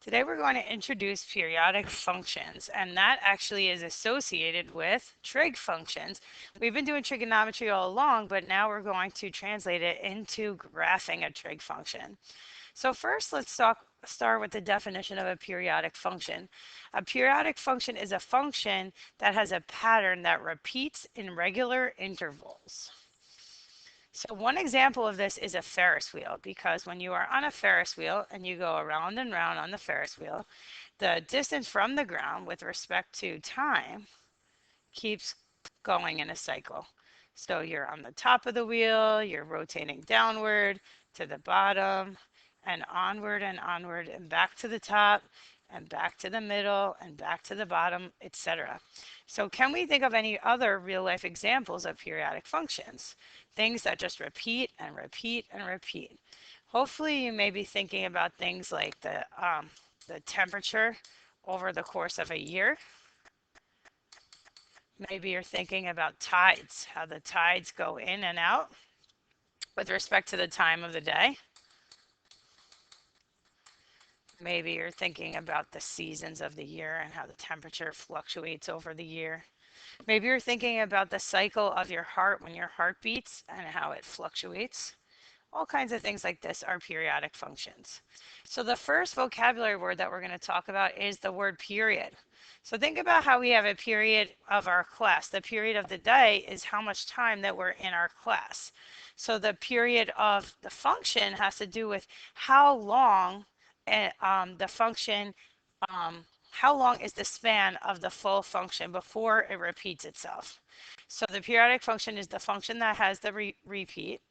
Today we're going to introduce periodic functions, and that actually is associated with trig functions. We've been doing trigonometry all along, but now we're going to translate it into graphing a trig function. So first, let's start with the definition of a periodic function. A periodic function is a function that has a pattern that repeats in regular intervals. So one example of this is a Ferris wheel, because when you are on a Ferris wheel and you go around and round on the Ferris wheel, the distance from the ground with respect to time keeps going in a cycle. So you're on the top of the wheel, you're rotating downward to the bottom and onward and back to the top and back to the middle and back to the bottom, etc. So can we think of any other real life examples of periodic functions? Things that just repeat and repeat and repeat. Hopefully you may be thinking about things like the temperature over the course of a year. Maybe you're thinking about tides, how the tides go in and out with respect to the time of the day. Maybe you're thinking about the seasons of the year and how the temperature fluctuates over the year. Maybe you're thinking about the cycle of your heart when your heart beats and how it fluctuates. All kinds of things like this are periodic functions. So the first vocabulary word that we're going to talk about is the word period. So think about how we have a period of our class. The period of the day is how much time that we're in our class. So the period of the function has to do with how long the function, how long is the span of the full function before it repeats itself. So the periodic function is the function that has the repeat,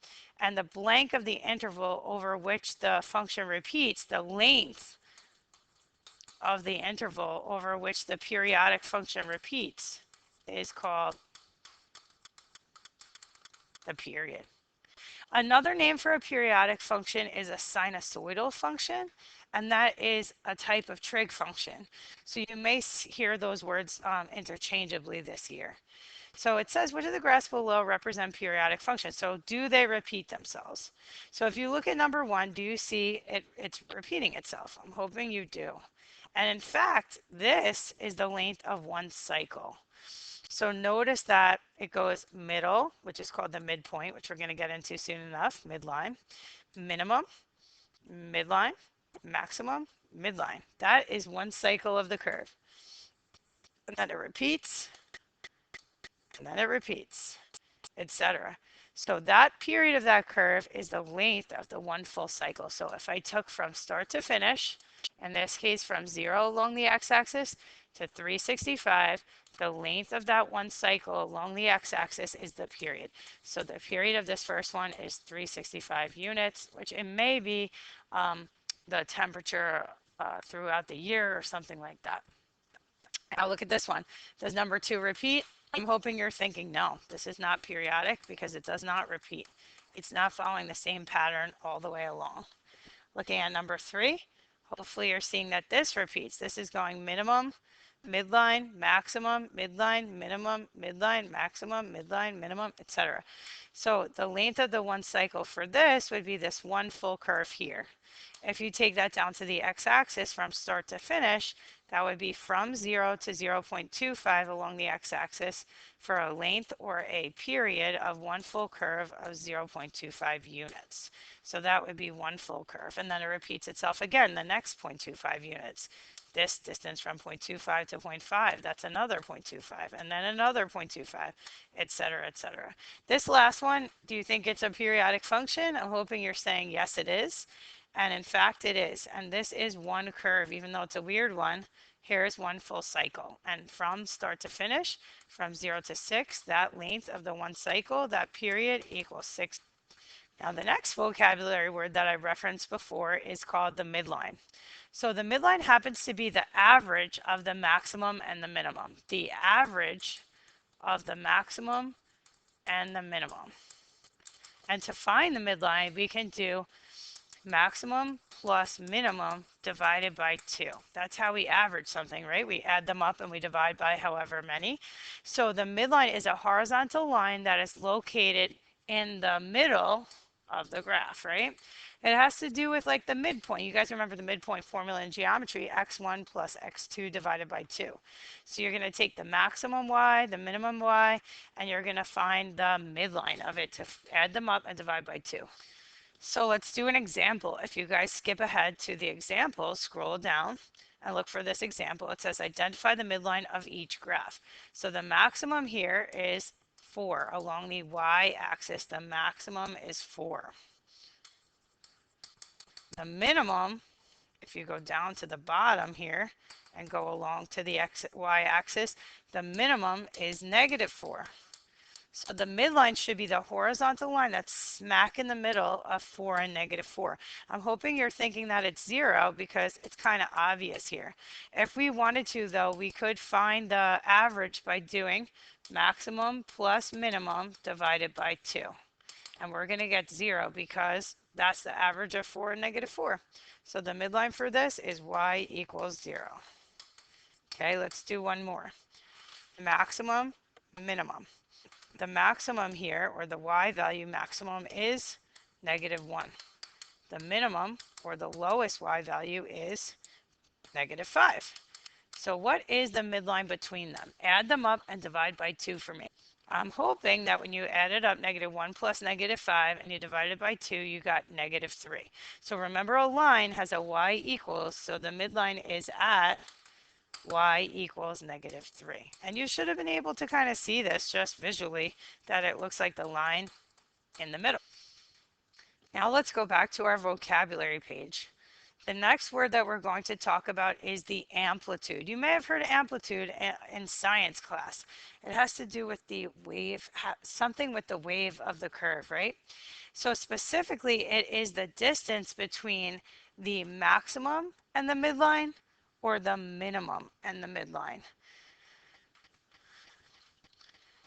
and the blank of the interval over which the function repeats, the length of the interval over which the periodic function repeats, is called the period. Another name for a periodic function is a sinusoidal function, and that is a type of trig function. So you may hear those words interchangeably this year. So it says, which of the graphs below represent periodic functions? So do they repeat themselves? So if you look at number one, do you see it's repeating itself? I'm hoping you do. And in fact, this is the length of one cycle. So notice that it goes middle, which is called the midpoint, which we're going to get into soon enough, midline, minimum, midline, maximum, midline. That is one cycle of the curve. And then it repeats, and then it repeats, etc. So that period of that curve is the length of the one full cycle. So if I took from start to finish, in this case from 0 along the x-axis to 365, the length of that one cycle along the x-axis is the period. So the period of this first one is 365 units, which it may be the temperature throughout the year or something like that. Now look at this one. Does number 2 repeat? I'm hoping you're thinking, no, this is not periodic because it does not repeat. It's not following the same pattern all the way along. Looking at number 3, hopefully you're seeing that this repeats. This is going minimum, midline, maximum, midline, minimum, midline, maximum, midline, minimum, etc. So the length of the one cycle for this would be this one full curve here. If you take that down to the x-axis from start to finish, that would be from 0 to 0.25 along the x-axis for a length or a period of one full curve of 0.25 units. So that would be one full curve. And then it repeats itself again, the next 0.25 units. This distance from 0.25 to 0.5, that's another 0.25, and then another 0.25, etc., etc. This last one, do you think it's a periodic function? I'm hoping you're saying yes, it is. And in fact, it is. And this is one curve, even though it's a weird one. Here's one full cycle. And from start to finish, from 0 to 6, that length of the one cycle, that period equals 6. Now, the next vocabulary word that I referenced before is called the midline. So the midline happens to be the average of the maximum and the minimum. The average of the maximum and the minimum. And to find the midline, we can do maximum plus minimum divided by 2. That's how we average something, right? We add them up and we divide by however many. So the midline is a horizontal line that is located in the middle of the graph, right? It has to do with like the midpoint. You guys remember the midpoint formula in geometry, x1 plus x2 divided by 2. So you're going to take the maximum y, the minimum y, and you're going to find the midline of it to add them up and divide by 2. So let's do an example. If you guys skip ahead to the example, scroll down and look for this example. It says identify the midline of each graph. So the maximum here is 4 along the y-axis. The maximum is 4. The minimum, if you go down to the bottom here and go along to the y-axis, the minimum is -4. So the midline should be the horizontal line that's smack in the middle of 4 and -4. I'm hoping you're thinking that it's 0 because it's kind of obvious here. If we wanted to, though, we could find the average by doing maximum plus minimum divided by 2. And we're going to get 0 because that's the average of 4 and -4. So the midline for this is y equals 0. Okay, let's do one more. Maximum, minimum. The maximum here, or the y value maximum, is -1. The minimum, or the lowest y value, is -5. So what is the midline between them? Add them up and divide by 2 for me. I'm hoping that when you added up -1 plus -5 and you divided it by 2, you got -3. So remember, a line has a y equals, so the midline is at y equals -3. And you should have been able to kind of see this just visually, that it looks like the line in the middle. Now let's go back to our vocabulary page. The next word that we're going to talk about is the amplitude. You may have heard amplitude in science class. It has to do with the wave, something with the wave of the curve, right? So specifically, it is the distance between the maximum and the midline, or the minimum and the midline.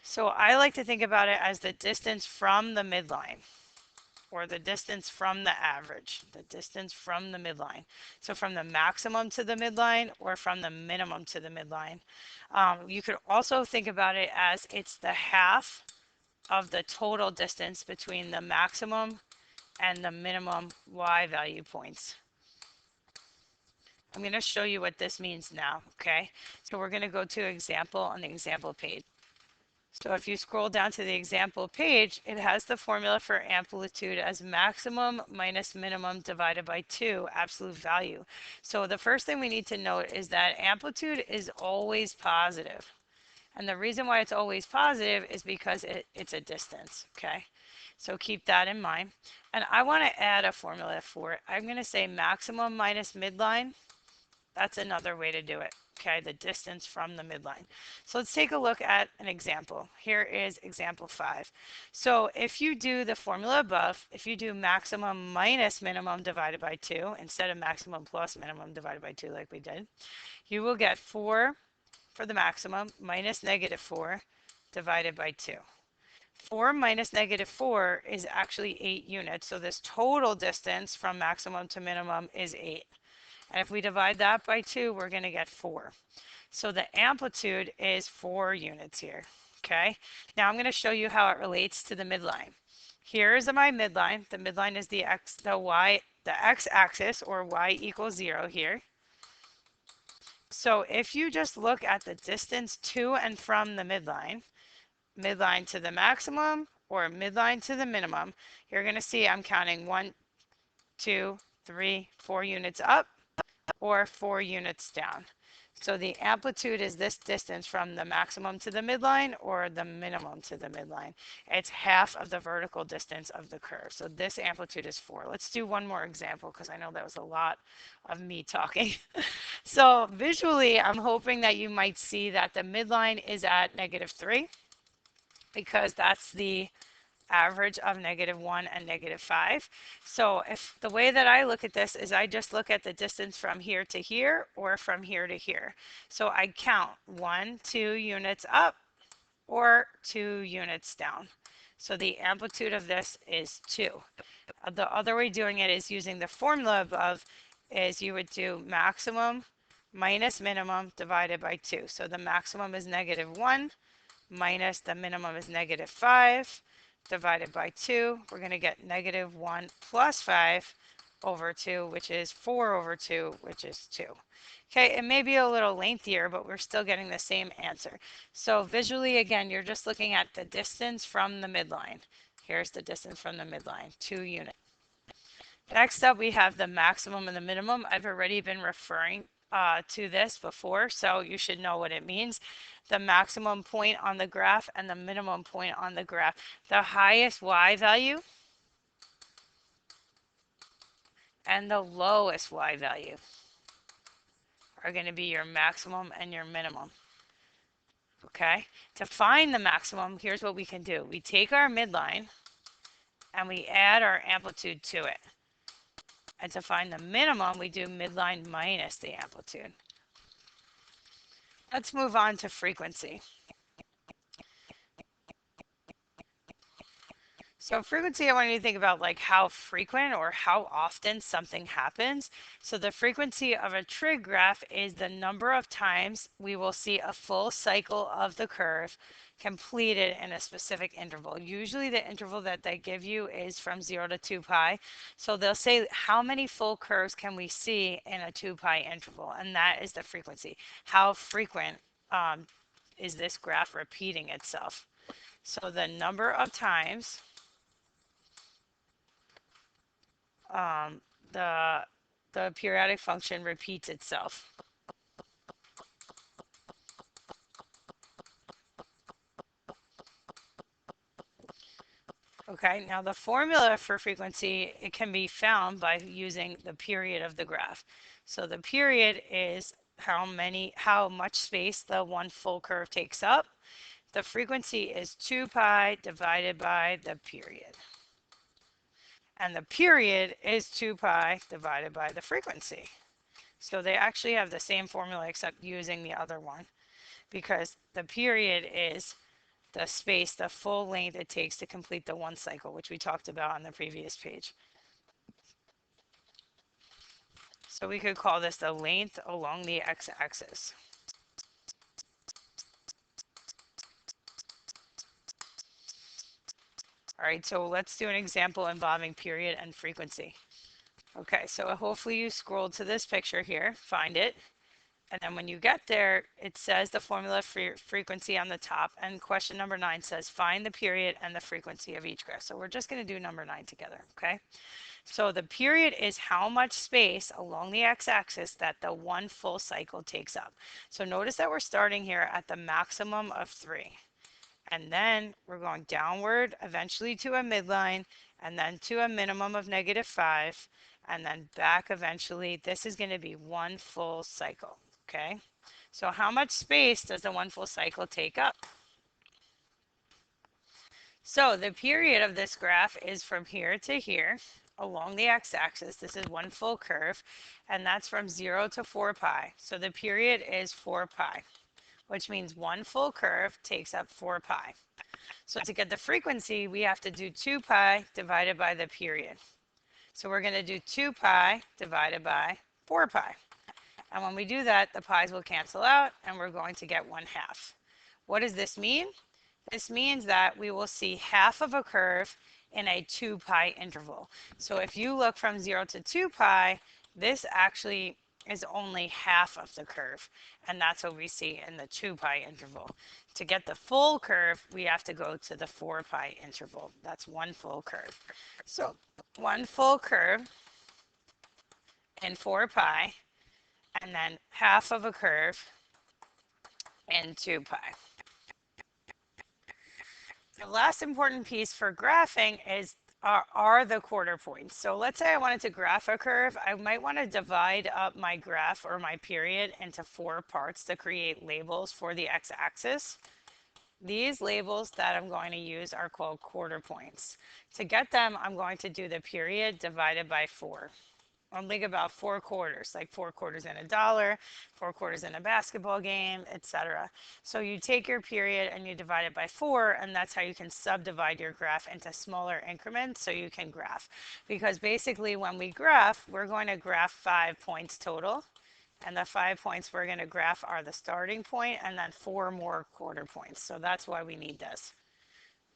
So I like to think about it as the distance from the midline, or the distance from the average, the distance from the midline. So from the maximum to the midline, or from the minimum to the midline. You could also think about it as it's the half of the total distance between the maximum and the minimum y value points. I'm going to show you what this means now, okay? So we're going to go to example on the example page. So if you scroll down to the example page, it has the formula for amplitude as maximum minus minimum divided by 2 absolute value. So the first thing we need to note is that amplitude is always positive. And the reason why it's always positive is because it's a distance, okay? So keep that in mind. And I want to add a formula for it. I'm going to say maximum minus midline. That's another way to do it. Okay, the distance from the midline. So let's take a look at an example. Here is example 5. So if you do the formula above, if you do maximum minus minimum divided by 2, instead of maximum plus minimum divided by 2 like we did, you will get 4 for the maximum minus -4 divided by 2. 4 minus -4 is actually 8 units. So this total distance from maximum to minimum is 8. And if we divide that by 2, we're going to get 4. So the amplitude is 4 units here. Okay. Now I'm going to show you how it relates to the midline. Here is my midline. The midline is the x-axis, or y equals 0 here. So if you just look at the distance to and from the midline to the maximum or midline to the minimum, you're going to see I'm counting 1, 2, 3, 4 units up, or 4 units down. So the amplitude is this distance from the maximum to the midline, or the minimum to the midline. It's half of the vertical distance of the curve. So this amplitude is 4. Let's do one more example because I know that was a lot of me talking. So visually, I'm hoping that you might see that the midline is at -3, because that's the average of -1 and -5. So if the way that I look at this is I just look at the distance from here to here, or from here to here. So I count 1, 2 units up, or 2 units down. So the amplitude of this is 2. The other way of doing it is using the formula above, is you would do maximum minus minimum divided by 2. So the maximum is -1 minus the minimum is -5 divided by 2, we're going to get negative 1 plus 5 over 2, which is 4 over 2, which is 2. Okay, it may be a little lengthier, but we're still getting the same answer. So visually, again, you're just looking at the distance from the midline. Here's the distance from the midline, 2 units. Next up, we have the maximum and the minimum. I've already been referring to this before, so you should know what it means. The maximum point on the graph and the minimum point on the graph. The highest y value and the lowest y value are going to be your maximum and your minimum. Okay, to find the maximum, here's what we can do. We take our midline and we add our amplitude to it. And to find the minimum, we do midline minus the amplitude. Let's move on to frequency. So frequency, I want you to think about like how frequent or how often something happens. So the frequency of a trig graph is the number of times we will see a full cycle of the curve completed in a specific interval. Usually the interval that they give you is from 0 to 2 pi. So they'll say how many full curves can we see in a 2 pi interval, and that is the frequency. How frequent is this graph repeating itself? So the number of times um, the periodic function repeats itself. Okay, now the formula for frequency, it can be found by using the period of the graph. So the period is how much space the one full curve takes up. The frequency is 2 pi divided by the period. And the period is 2 pi divided by the frequency. So they actually have the same formula except using the other one, because the period is the space, the full length it takes to complete the one cycle, which we talked about on the previous page. So we could call this the length along the x-axis. All right, so let's do an example involving period and frequency. Okay, so hopefully you scrolled to this picture here, find it. And then when you get there, it says the formula for frequency on the top. And question number 9 says, find the period and the frequency of each graph. So we're just going to do number 9 together, okay? So the period is how much space along the x-axis that the one full cycle takes up. So notice that we're starting here at the maximum of 3. And then we're going downward, eventually to a midline, and then to a minimum of -5, and then back eventually. This is going to be one full cycle. Okay, so how much space does the one full cycle take up? So the period of this graph is from here to here along the x-axis. This is one full curve, and that's from 0 to 4 pi. So the period is 4 pi, which means one full curve takes up 4 pi. So to get the frequency, we have to do 2 pi divided by the period. So we're going to do 2 pi divided by 4 pi. And when we do that, the pi's will cancel out and we're going to get 1/2. What does this mean? This means that we will see half of a curve in a 2 pi interval. So if you look from 0 to 2 pi, this actually is only half of the curve. And that's what we see in the 2 pi interval. To get the full curve, we have to go to the 4 pi interval. That's one full curve. So one full curve in 4 pi, and then half of a curve in 2 pi. The last important piece for graphing are the quarter points. So let's say I wanted to graph a curve. I might want to divide up my graph or my period into 4 parts to create labels for the x-axis. These labels that I'm going to use are called quarter points. To get them, I'm going to do the period divided by 4. I'll think about 4 quarters, like 4 quarters in a dollar, 4 quarters in a basketball game, etc. So you take your period and you divide it by 4, and that's how you can subdivide your graph into smaller increments so you can graph. Because basically when we graph, we're going to graph 5 points total. And the 5 points we're going to graph are the starting point and then 4 more quarter points. So that's why we need this.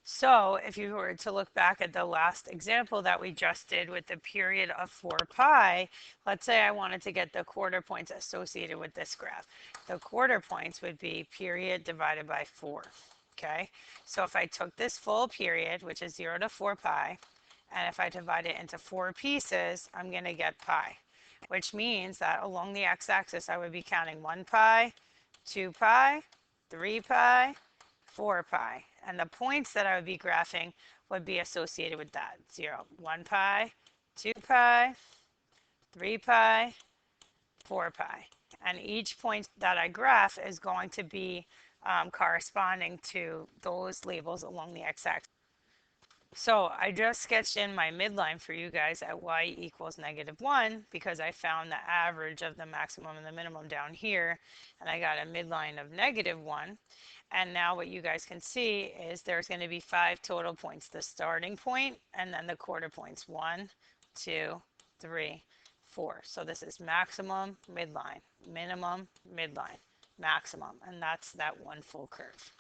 So if you were to look back at the last example that we just did with the period of 4 pi, let's say I wanted to get the quarter points associated with this graph. The quarter points would be period divided by 4. Okay, so if I took this full period, which is 0 to 4 pi, and if I divide it into 4 pieces, I'm going to get pi, which means that along the x-axis I would be counting 1 pi, 2 pi, 3 pi, 4 pi. And the points that I would be graphing would be associated with that. 0, 1 pi, 2 pi, 3 pi, 4 pi. And each point that I graph is going to be corresponding to those labels along the x-axis. So I just sketched in my midline for you guys at y equals -1 because I found the average of the maximum and the minimum down here, and I got a midline of -1. And now what you guys can see is there's going to be 5 total points, the starting point and then the quarter points, 1, 2, 3, 4. So this is maximum, midline, minimum, midline, maximum, and that's that one full curve.